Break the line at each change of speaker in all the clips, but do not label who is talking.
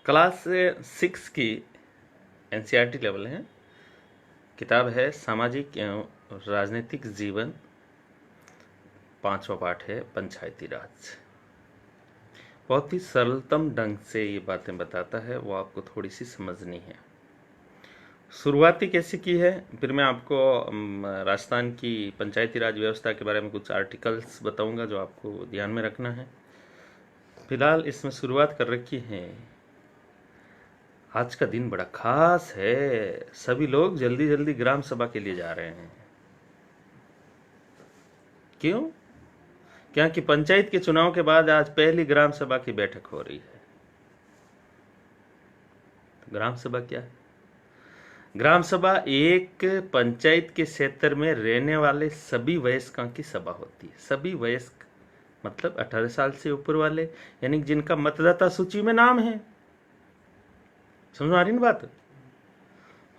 Class 6 की NCERT level है। किताब है सामाजिक एवं राजनीतिक जीवन, 5वां पाठ है पंचायती राज। बहुत ही सरलतम ढंग से ये बातें बताता है, वो आपको थोड़ी सी समझनी है। शुरुआती कैसे की है, फिर मैं आपको राजस्थान की पंचायती राज व्यवस्था के बारे में कुछ आर्टिकल्स बताऊंगा जो आपको ध्यान में रखना है। फिलहाल इसमें शुरुआत कर रखी है। आज का दिन बड़ा खास है, सभी लोग जल्दी जल्दी ग्राम सभा के लिए जा रहे हैं। क्यों? क्योंकि पंचायत के चुनाव के बाद आज पहली ग्राम सभा की बैठक हो रही है। तो ग्राम सभा क्या है? ग्राम सभा एक पंचायत के क्षेत्र में रहने वाले सभी वयस्कों की सभा होती है। सभी वयस्क मतलब 18 साल से ऊपर वाले, यानी जिनका मतदाता सूची में नाम है। समझ आ रही ना बात?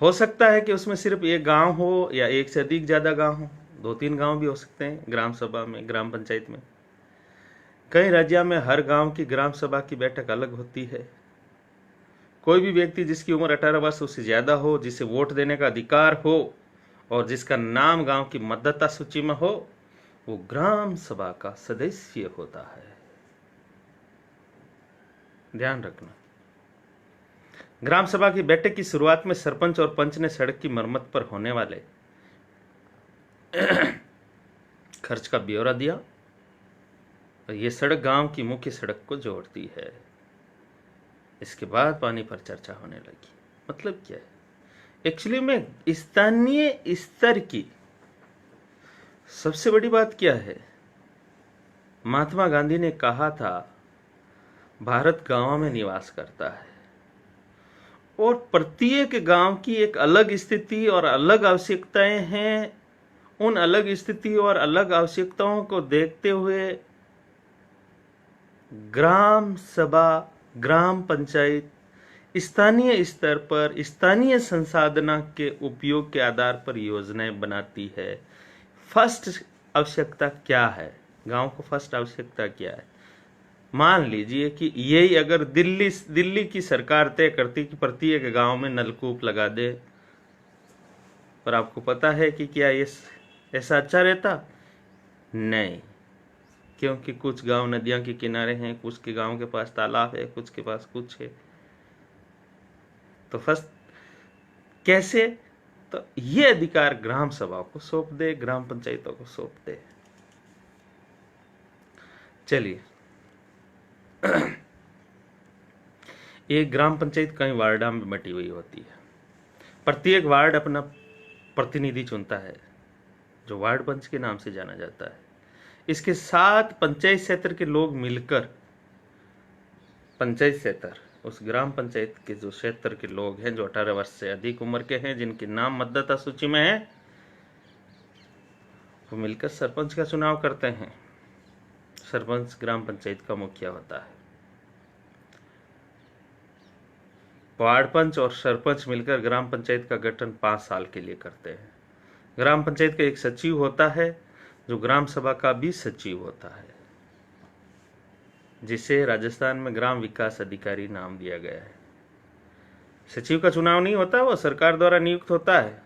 हो सकता है कि उसमें सिर्फ एक गांव हो या एक से अधिक ज्यादा गांव हो, 2-3 गांव भी हो सकते हैं ग्राम सभा में, ग्राम पंचायत में। कई राज्यों में हर गांव की ग्राम सभा की बैठक अलग होती है। कोई भी व्यक्ति जिसकी उम्र 18 वर्ष उससे ज्यादा हो, जिसे वोट देने का अधिकार हो और जिसका नाम गांव की मतदाता सूची में हो, वो ग्राम सभा का सदस्य होता है। ध्यान रखना। ग्राम सभा की बैठक की शुरुआत में सरपंच और पंच ने सड़क की मरम्मत पर होने वाले खर्च का ब्यौरा दिया और ये सड़क गांव की मुख्य सड़क को जोड़ती है। इसके बाद पानी पर चर्चा होने लगी। मतलब क्या है? एक्चुअली में स्थानीय स्तर की सबसे बड़ी बात क्या है? महात्मा गांधी ने कहा था, भारत गांवों में निवास करता है और प्रत्येक गांव की एक अलग स्थिति और अलग आवश्यकताएं हैं। उन अलग स्थिति और अलग आवश्यकताओं को देखते हुए ग्राम सभा, ग्राम पंचायत स्थानीय स्तर पर स्थानीय संसाधनों के उपयोग के आधार पर योजनाएं बनाती है। फर्स्ट आवश्यकता क्या है? गांव को फर्स्ट आवश्यकता क्या है? मान लीजिए कि यही अगर दिल्ली की सरकार तय करती कि प्रत्येक गांव में नलकूप लगा दे, पर आपको पता है कि क्या ये ऐसा अच्छा रहता? नहीं, क्योंकि कुछ गांव नदियों के किनारे हैं, कुछ के गांव के पास तालाब है, कुछ के पास कुछ है। तो फर्स्ट कैसे? तो ये अधिकार ग्राम सभा को सौंप दे, ग्राम पंचायतों को सौंप दे। चलिए, एक ग्राम पंचायत कई वार्डों में बटी हुई होती है। प्रत्येक वार्ड अपना प्रतिनिधि चुनता है, जो वार्ड पंच के नाम से जाना जाता है। इसके साथ पंचायत क्षेत्र के लोग मिलकर पंचायत क्षेत्र, उस ग्राम पंचायत के जो क्षेत्र के लोग हैं जो 18 वर्ष से अधिक उम्र के हैं, जिनके नाम मतदाता सूची में है, वो मिलकर सरपंच का चुनाव करते हैं। सरपंच ग्राम पंचायत का मुखिया होता है। वार्ड पंच और सरपंच मिलकर ग्राम पंचायत का गठन 5 साल के लिए करते हैं। ग्राम पंचायत का एक सचिव होता है, जो ग्राम सभा का भी सचिव होता है, जिसे राजस्थान में ग्राम विकास अधिकारी नाम दिया गया है। सचिव का चुनाव नहीं होता, वो सरकार द्वारा नियुक्त होता है,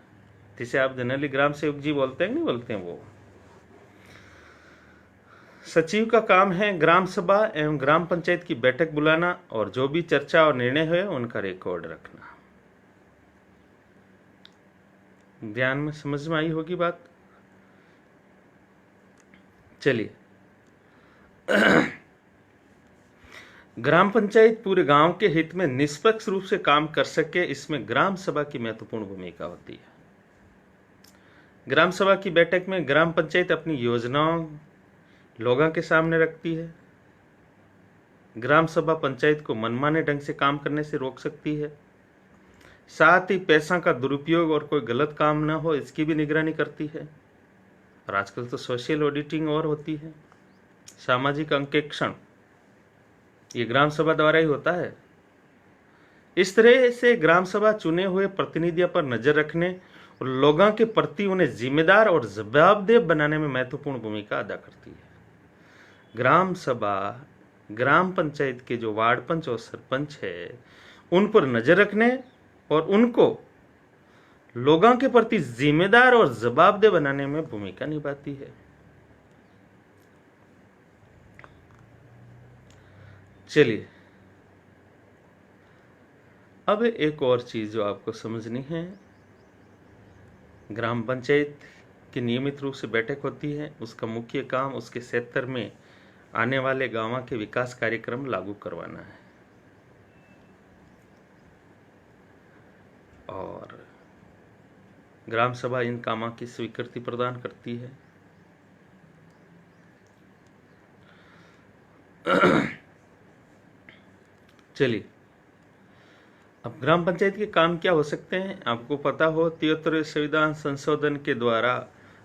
जिसे आप जनरली ग्राम सेवक जी बोलते हैं, नहीं बोलते हैं वो। सचिव का काम है ग्राम सभा एवं ग्राम पंचायत की बैठक बुलाना और जो भी चर्चा और निर्णय हुए उनका रिकॉर्ड रखना। ध्यान में समझ में आई होगी बात? चलिए, ग्राम पंचायत पूरे गांव के हित में निष्पक्ष रूप से काम कर सके, इसमें ग्राम सभा की महत्वपूर्ण भूमिका होती है। ग्राम सभा की बैठक में ग्राम पंचायत अपनी योजनाओं लोगों के सामने रखती है। ग्राम सभा पंचायत को मनमाने ढंग से काम करने से रोक सकती है। साथ ही पैसा का दुरुपयोग और कोई गलत काम न हो, इसकी भी निगरानी करती है। और आजकल तो सोशल ऑडिटिंग और होती है, सामाजिक अंकेक्षण, ये ग्राम सभा द्वारा ही होता है। इस तरह से ग्राम सभा चुने हुए प्रतिनिधियों पर नजर रखने और लोगों के प्रति उन्हें जिम्मेदार और जवाबदेह बनाने में महत्वपूर्ण भूमिका अदा करती है। ग्राम सभा, ग्राम पंचायत के जो वार्ड पंच और सरपंच है, उन पर नजर रखने और उनको लोगों के प्रति जिम्मेदार और जवाबदेह बनाने में भूमिका निभाती है। चलिए, अब एक और चीज जो आपको समझनी है, ग्राम पंचायत की नियमित रूप से बैठक होती है। उसका मुख्य काम उसके क्षेत्र में आने वाले गांवों के विकास कार्यक्रम लागू करवाना है और ग्राम सभा इन कामों की स्वीकृति प्रदान करती है। चलिए, अब ग्राम पंचायत के काम क्या हो सकते हैं आपको पता हो। 73वें संविधान संशोधन के द्वारा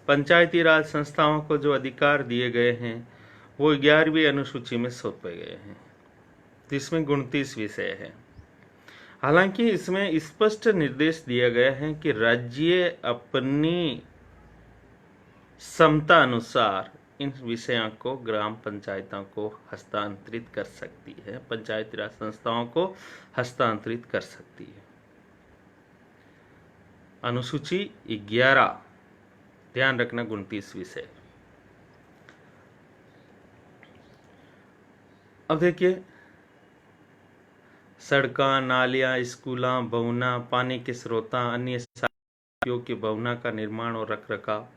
पंचायती राज संस्थाओं को जो अधिकार दिए गए हैं वो 11वीं अनुसूची में सौंपे गए हैं, जिसमें 29 विषय है। हालांकि इसमें स्पष्ट निर्देश दिया गया है कि राज्य अपनी क्षमता अनुसार इन विषयों को ग्राम पंचायतों को हस्तांतरित कर सकती है, पंचायती राज संस्थाओं को हस्तांतरित कर सकती है। अनुसूची 11, ध्यान रखना 29 विषय। अब देखिए, सड़कां, नालियां, स्कूलां, भवना, पानी के स्रोतां, अन्य उपयोग के भवना का निर्माण और रखरखाव,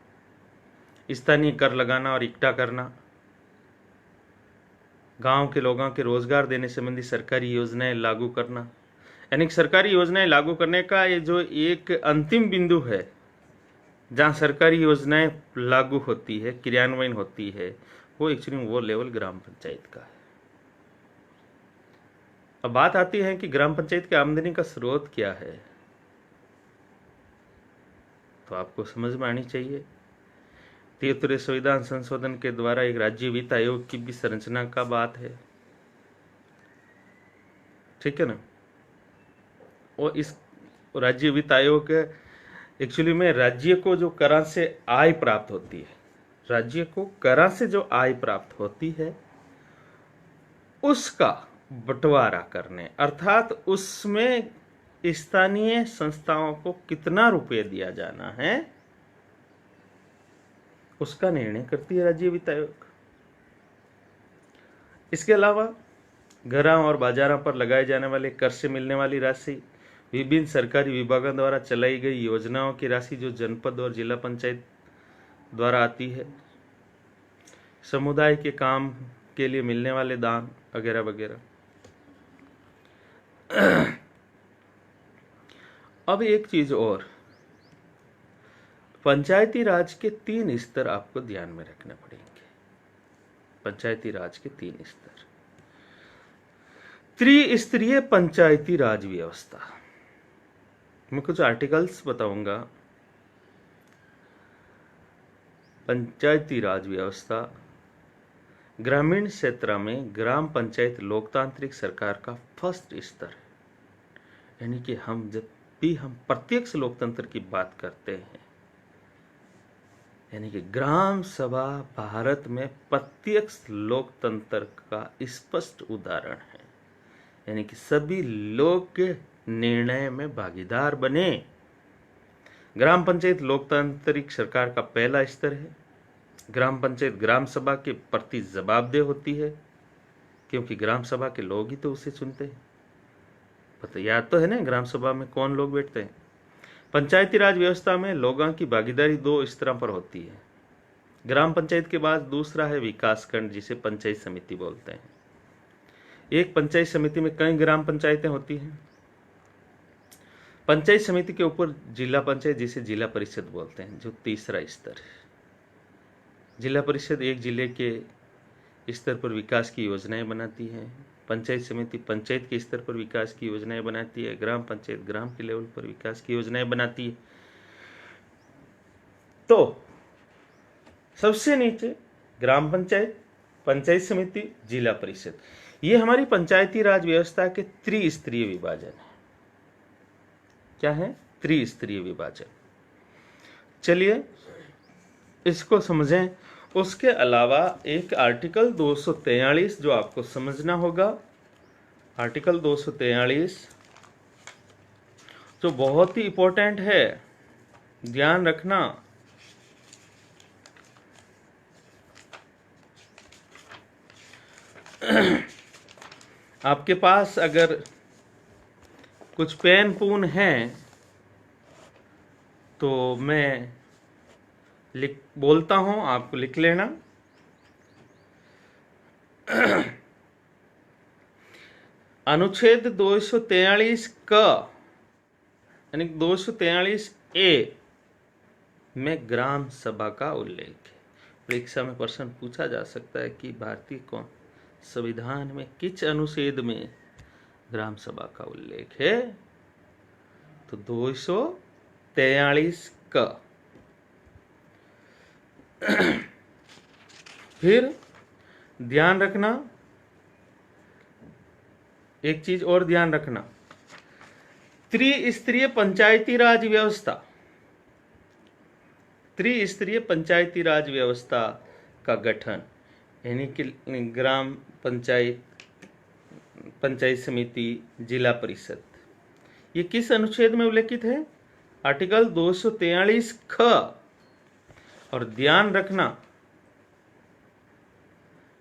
स्थानीय कर लगाना और इकट्ठा करना, गांव के लोगों के रोजगार देने संबंधी सरकारी योजनाएं लागू करना। यानी कि सरकारी योजनाएं लागू करने का ये जो एक अंतिम बिंदु है जहां सरकारी योजनाएं लागू होती है, क्रियान्वयन होती है, वो एक्चुअली वो लेवल ग्राम पंचायत का है। अब बात आती है कि ग्राम पंचायत की आमदनी का स्रोत क्या है, तो आपको समझ में आनी चाहिए। 73वें संविधान संशोधन के द्वारा एक राज्य वित्त आयोग की भी संरचना का बात है, ठीक है ना। और इस राज्य वित्त आयोग एक्चुअली में राज्य को जो करा से आय प्राप्त होती है, राज्य को करा से जो आय प्राप्त होती है उसका बंटवारा करने, अर्थात उसमें स्थानीय संस्थाओं को कितना रुपये दिया जाना है उसका निर्णय करती है राज्य वित्त आयोग। इसके अलावा घरों और बाजारों पर लगाए जाने वाले कर से मिलने वाली राशि, विभिन्न सरकारी विभागों द्वारा चलाई गई योजनाओं की राशि जो जनपद और जिला पंचायत द्वारा आती है, समुदाय के काम के लिए मिलने वाले दान वगैरह वगैरह। अब एक चीज और, पंचायती राज के 3 स्तर आपको ध्यान में रखने पड़ेंगे। पंचायती राज के 3 स्तर। त्रिस्तरीय पंचायती राज व्यवस्था, मैं कुछ आर्टिकल्स बताऊंगा। पंचायती राज व्यवस्था ग्रामीण क्षेत्र में ग्राम पंचायत लोकतांत्रिक सरकार का फर्स्ट स्तर है। यानी कि जब भी हम प्रत्यक्ष लोकतंत्र की बात करते हैं, यानी कि ग्राम सभा भारत में प्रत्यक्ष लोकतंत्र का स्पष्ट उदाहरण है। यानी कि सभी लोग के निर्णय में भागीदार बने। ग्राम पंचायत लोकतांत्रिक सरकार का पहला स्तर है। ग्राम पंचायत ग्राम सभा के प्रति जवाबदेह होती है, क्योंकि ग्राम सभा के लोग ही तो उसे चुनते हैं। पता याद तो है ना ग्राम सभा में कौन लोग बैठते हैं। पंचायती राज व्यवस्था में लोगों की भागीदारी 2 स्तरों पर होती है। ग्राम पंचायत के बाद दूसरा है विकास खंड, जिसे पंचायत समिति बोलते हैं। एक पंचायत समिति में कई ग्राम पंचायतें होती हैं। पंचायत समिति के ऊपर जिला पंचायत, जिसे जिला परिषद बोलते हैं, जो तीसरा स्तर है। जिला परिषद एक जिले के स्तर पर विकास की योजनाएं बनाती है। पंचायत समिति पंचायत के स्तर पर विकास की योजनाएं बनाती है। ग्राम पंचायत ग्राम के लेवल पर विकास की योजनाएं बनाती है। तो सबसे नीचे ग्राम पंचायत, पंचायत समिति, जिला परिषद, ये हमारी पंचायती राज व्यवस्था के त्रिस्तरीय विभाजन है। क्या है? त्रिस्तरीय विभाजन। चलिए इसको समझें। उसके अलावा एक आर्टिकल 243 जो आपको समझना होगा। आर्टिकल 243 जो बहुत ही इंपॉर्टेंट है, ध्यान रखना। आपके पास अगर कुछ पेन पून है तो मैं बोलता हूं, आपको लिख लेना। अनुच्छेद 243 क यानी 243 ए में ग्राम सभा का उल्लेख है। परीक्षा में प्रश्न पूछा जा सकता है कि भारतीय संविधान में किस अनुच्छेद में ग्राम सभा का उल्लेख है, तो 243 क। फिर ध्यान रखना, एक चीज और ध्यान रखना, त्रिस्तरीय पंचायती राज व्यवस्था, त्रिस्तरीय पंचायती राज व्यवस्था का गठन यानी कि ग्राम पंचायत, पंचायत समिति, जिला परिषद, ये किस अनुच्छेद में उल्लेखित है? आर्टिकल 243 ख। और ध्यान रखना,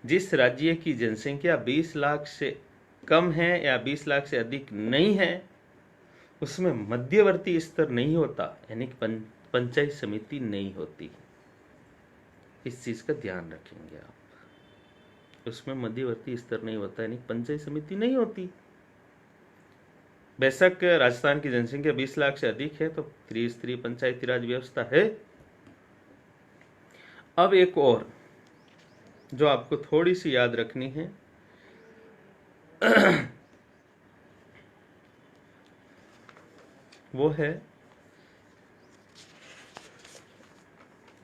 जिस राज्य की जनसंख्या 20 लाख से कम है या 20 लाख से अधिक नहीं है, उसमें मध्यवर्ती स्तर नहीं होता, यानी पंचायत समिति नहीं होती। इस चीज का ध्यान रखेंगे आप, उसमें मध्यवर्ती स्तर नहीं होता, यानी पंचायत समिति नहीं होती। बेशक राजस्थान की जनसंख्या 20 लाख से अधिक है तो त्रिस्तरीय पंचायती राज व्यवस्था है। अब एक और जो आपको थोड़ी सी याद रखनी है, वो है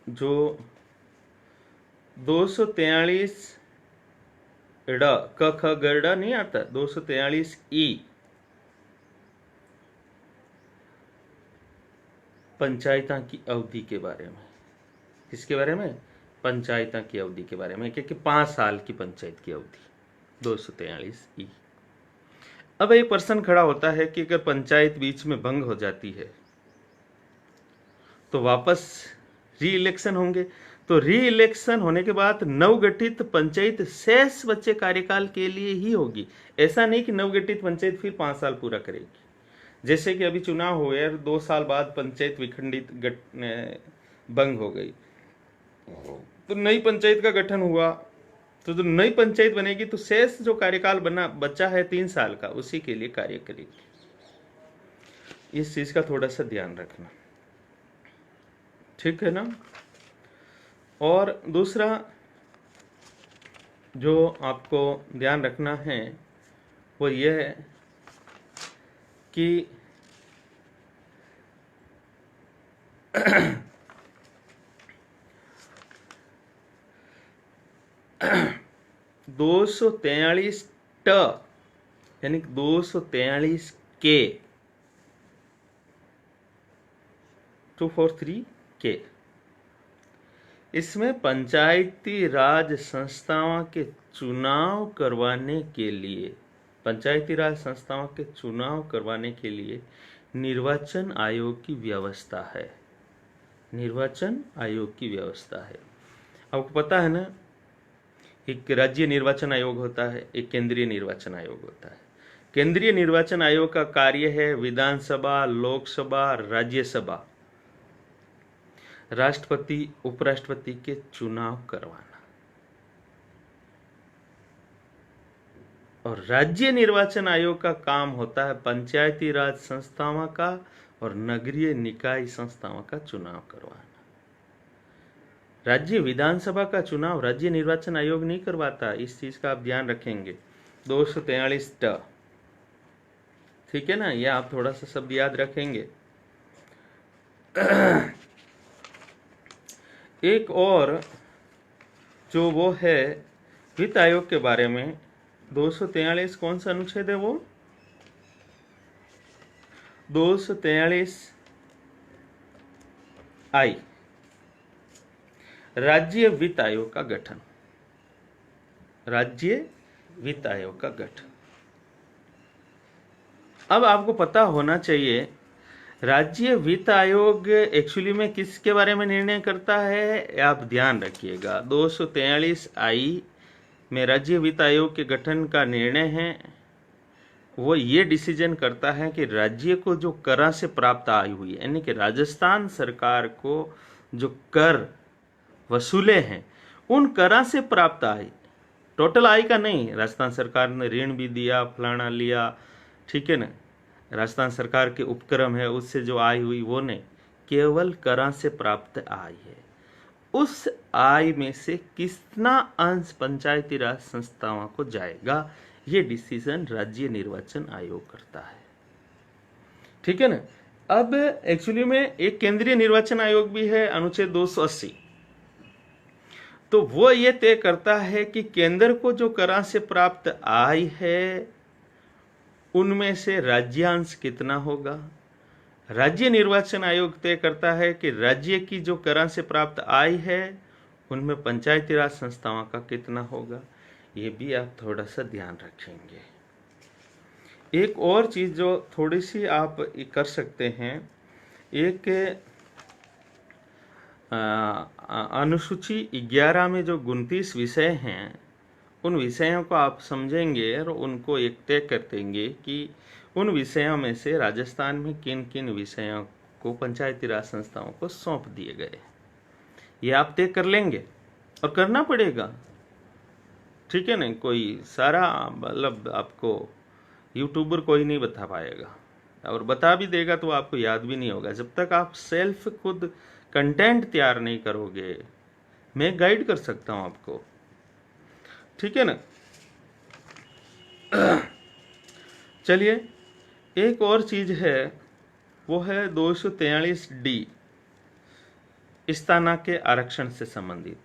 जो 243 ड क ख ग नहीं आता, 243 ई पंचायता की अवधि के बारे में। किसके बारे में? पंचायता की अवधि के बारे में, क्योंकि 5 साल की पंचायत की अवधि 243 ई। अब एक प्रश्न खड़ा होता है कि अगर पंचायत बीच में भंग हो जाती है तो वापस री इलेक्शन होंगे, तो री इलेक्शन होने के बाद नवगठित पंचायत शेष बचे कार्यकाल के लिए ही होगी। ऐसा नहीं कि नवगठित पंचायत फिर 5 साल पूरा करेगी। जैसे कि अभी चुनाव हो गया, 2 साल बाद पंचायत विखंडित भंग हो गई, तो नई पंचायत का गठन हुआ, तो जो नई पंचायत बनेगी तो शेष जो कार्यकाल बचा है 3 साल का, उसी के लिए कार्य करेगी। इस चीज का थोड़ा सा ध्यान रखना, ठीक है ना। और दूसरा जो आपको ध्यान रखना है वो ये है कि 243 ट यानी 243 के 243 के, इसमें पंचायती राज संस्थाओं के चुनाव करवाने के लिए, पंचायती राज संस्थाओं के चुनाव करवाने के लिए निर्वाचन आयोग की व्यवस्था है। निर्वाचन आयोग की व्यवस्था है। आपको पता है ना, एक राज्य निर्वाचन आयोग होता है, एक केंद्रीय निर्वाचन आयोग होता है। केंद्रीय निर्वाचन आयोग का कार्य है विधानसभा, लोकसभा, राज्यसभा, राष्ट्रपति, उपराष्ट्रपति के चुनाव करवाना। और राज्य निर्वाचन आयोग का काम होता है पंचायती राज संस्थाओं का और नगरीय निकाय संस्थाओं का चुनाव करवाना। राज्य विधानसभा का चुनाव राज्य निर्वाचन आयोग नहीं करवाता, इस चीज का आप ध्यान रखेंगे। 243 ट, ठीक है ना, ये आप थोड़ा सा शब्द याद रखेंगे। एक और जो वो है वित्त आयोग के बारे में, 243 कौन सा अनुच्छेद है वो? 243 आई, राज्य वित्त आयोग का गठन। राज्य वित्त आयोग का गठन। अब आपको पता होना चाहिए राज्य वित्त आयोग एक्चुअली में किसके बारे में निर्णय करता है, आप ध्यान रखिएगा। 243 आई में राज्य वित्त आयोग के गठन का निर्णय है। वो ये डिसीजन करता है कि राज्य को जो कर से प्राप्त आय हुई, यानी कि राजस्थान सरकार को जो कर वसूले हैं उन कर से प्राप्त आय, टोटल आय का नहीं, राजस्थान सरकार ने ऋण भी दिया, फलाना लिया, ठीक है ना, राजस्थान सरकार के उपक्रम है उससे जो आय हुई वो नहीं, केवल कर से प्राप्त आय है। उस आय में से कितना अंश पंचायती राज संस्थाओं को जाएगा, ये डिसीजन राज्य निर्वाचन आयोग करता है, ठीक है ना। अब एक्चुअली में एक केंद्रीय निर्वाचन आयोग भी है, अनुच्छेद 280, तो वो ये तय करता है कि केंद्र को जो कर से प्राप्त आय है उनमें से राज्यांश कितना होगा। राज्य निर्वाचन आयोग तय करता है कि राज्य की जो कर से प्राप्त आय है उनमें पंचायती राज संस्थाओं का कितना होगा, ये भी आप थोड़ा सा ध्यान रखेंगे। एक और चीज जो थोड़ी सी आप कर सकते हैं, एक अनुसूची 11 में जो 29 विषय हैं उन विषयों को आप समझेंगे और उनको एक तय कर देंगे कि उन विषयों में से राजस्थान में किन किन विषयों को पंचायती राज संस्थाओं को सौंप दिए गए, ये आप तय कर लेंगे और करना पड़ेगा, ठीक है ना। कोई सारा मतलब आपको यूट्यूबर कोई नहीं बता पाएगा, और बता भी देगा तो आपको याद भी नहीं होगा जब तक आप सेल्फ खुद कंटेंट तैयार नहीं करोगे। मैं गाइड कर सकता हूं आपको, ठीक है ना। चलिए एक और चीज है, वो है 243 डी, इस्ताना के आरक्षण से संबंधित,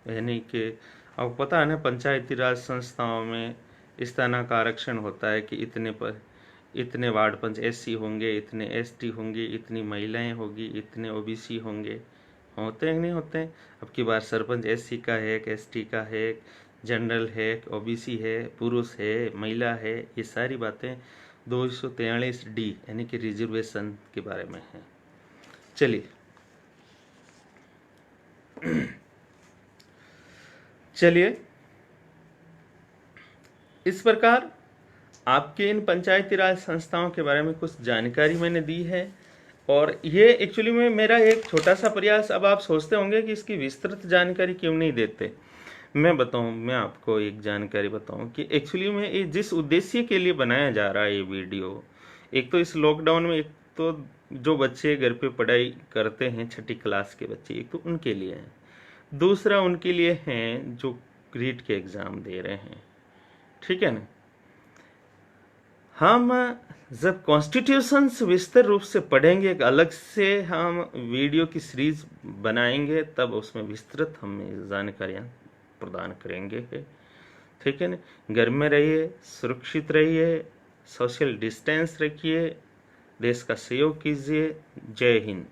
यानी कि आपको पता है ना पंचायती राज संस्थाओं में इस्ताना का आरक्षण होता है कि इतने पर इतने वार्ड पंच एससी होंगे, इतने एसटी होंगी, इतनी महिलाएं होगी, इतने ओबीसी होंगे, होते हैं नहीं होते हैं। अब की बार सरपंच एससी का है, एक एसटी का है, एक जनरल है, एक ओबीसी है, पुरुष है, महिला है, ये सारी बातें 243 डी यानी कि रिजर्वेशन के बारे में है। चलिए चलिए इस प्रकार आपके इन पंचायती राज संस्थाओं के बारे में कुछ जानकारी मैंने दी है, और ये एक्चुअली में मेरा एक छोटा सा प्रयास। अब आप सोचते होंगे कि इसकी विस्तृत जानकारी क्यों नहीं देते, मैं आपको एक जानकारी बताऊं कि एक्चुअली में ये जिस उद्देश्य के लिए बनाया जा रहा है ये वीडियो, एक तो इस लॉकडाउन में, एक तो जो बच्चे घर पे पढ़ाई करते हैं 6ठी क्लास के बच्चे, एक तो उनके लिए है, दूसरा उनके लिए हैं जो रीट के एग्जाम दे रहे हैं, ठीक है ना। हम जब कॉन्स्टिट्यूशन विस्तार रूप से पढ़ेंगे, एक अलग से हम वीडियो की सीरीज बनाएंगे, तब उसमें विस्तृत हम जानकारियां प्रदान करेंगे, ठीक है ना। घर में रहिए, सुरक्षित रहिए, सोशल डिस्टेंस रखिए, देश का सहयोग कीजिए। जय हिंद।